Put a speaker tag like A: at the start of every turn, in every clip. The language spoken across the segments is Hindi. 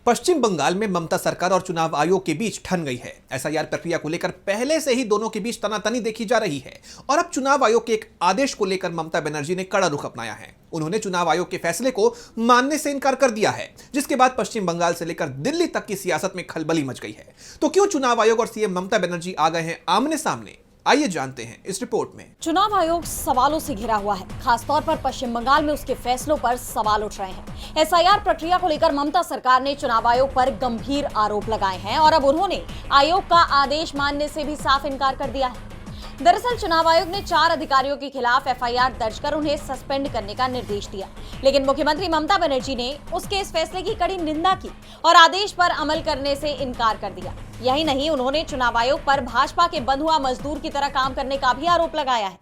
A: पश्चिम बंगाल में ममता सरकार और चुनाव आयोग के बीच ठन गई है। एसआईआर प्रक्रिया को लेकर पहले से ही दोनों के बीच तनातनी देखी जा रही है और अब चुनाव आयोग के एक आदेश को लेकर ममता बनर्जी ने कड़ा रुख अपनाया है। उन्होंने चुनाव आयोग के फैसले को मानने से इनकार कर दिया है, जिसके बाद पश्चिम बंगाल से लेकर दिल्ली तक की सियासत में खलबली मच गई है। तो क्यों चुनाव आयोग और सीएम ममता बनर्जी आ गए हैं आमने सामने, आइए जानते हैं इस रिपोर्ट में।
B: चुनाव आयोग सवालों से घिरा हुआ है, खासतौर पर पश्चिम बंगाल में उसके फैसलों पर सवाल उठ रहे हैं। एसआईआर प्रक्रिया को लेकर ममता सरकार ने चुनाव आयोग पर गंभीर आरोप लगाए हैं और अब उन्होंने आयोग का आदेश मानने से भी साफ इनकार कर दिया है। दरअसल चुनाव आयोग ने 4 अधिकारियों के खिलाफ एफआईआर दर्ज कर उन्हें सस्पेंड करने का निर्देश दिया, लेकिन मुख्यमंत्री ममता बनर्जी ने उसके इस फैसले की कड़ी निंदा की और आदेश पर अमल करने से इनकार कर दिया। यही नहीं, उन्होंने चुनाव आयोग पर भाजपा के बंधुआ मजदूर की तरह काम करने का भी आरोप लगाया है।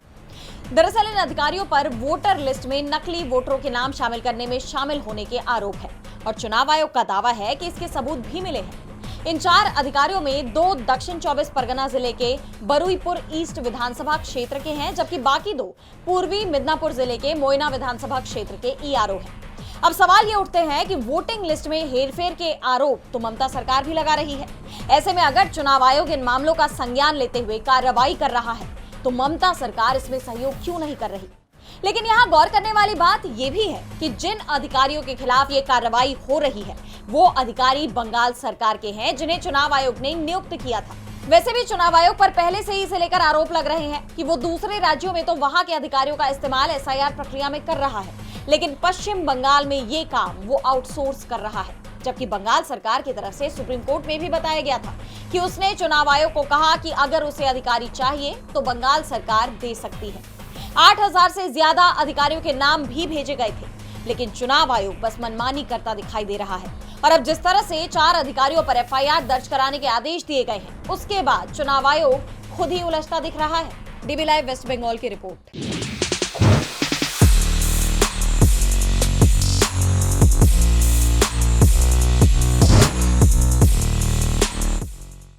B: दरअसल इन अधिकारियों पर वोटर लिस्ट में नकली वोटरों के नाम शामिल करने में शामिल होने के आरोप है और चुनाव आयोग का दावा है कि इसके सबूत भी मिले हैं। इन 4 अधिकारियों में 2 दक्षिण 24 परगना जिले के बरुईपुर ईस्ट विधानसभा क्षेत्र के हैं, जबकि बाकी 2 पूर्वी मिदनापुर जिले के मोयना विधानसभा क्षेत्र के ईआरओ हैं। अब सवाल ये उठते हैं कि वोटिंग लिस्ट में हेरफेर के आरोप तो ममता सरकार भी लगा रही है। ऐसे में अगर चुनाव आयोग इन मामलों का संज्ञान लेते हुए कार्रवाई कर रहा है तो ममता सरकार इसमें सहयोग क्यों नहीं कर रही? लेकिन यहाँ गौर करने वाली बात यह भी है कि जिन अधिकारियों के खिलाफ ये कार्रवाई हो रही है वो अधिकारी बंगाल सरकार के हैं, जिन्हें चुनाव आयोग ने नियुक्त किया था। वैसे भी चुनाव आयोग पर पहले से ही इसे लेकर आरोप लग रहे हैं कि वो दूसरे राज्यों में तो वहां के अधिकारियों का इस्तेमाल एसआईआर प्रक्रिया में कर रहा है, लेकिन पश्चिम बंगाल में ये काम वो आउटसोर्स कर रहा है। जबकि बंगाल सरकार की तरफ से सुप्रीम कोर्ट में भी बताया गया था कि उसने चुनाव आयोग को कहा कि अगर उसे अधिकारी चाहिए तो बंगाल सरकार दे सकती है। 8000 से ज्यादा अधिकारियों के नाम भी भेजे गए थे, लेकिन चुनाव आयोग बस मनमानी करता दिखाई दे रहा है। और अब जिस तरह से 4 अधिकारियों पर एफआईआर दर्ज कराने के आदेश दिए गए हैं, उसके बाद चुनाव आयोग खुद ही उलझता दिख रहा है। डीबी लाइव वेस्ट बंगाल की रिपोर्ट।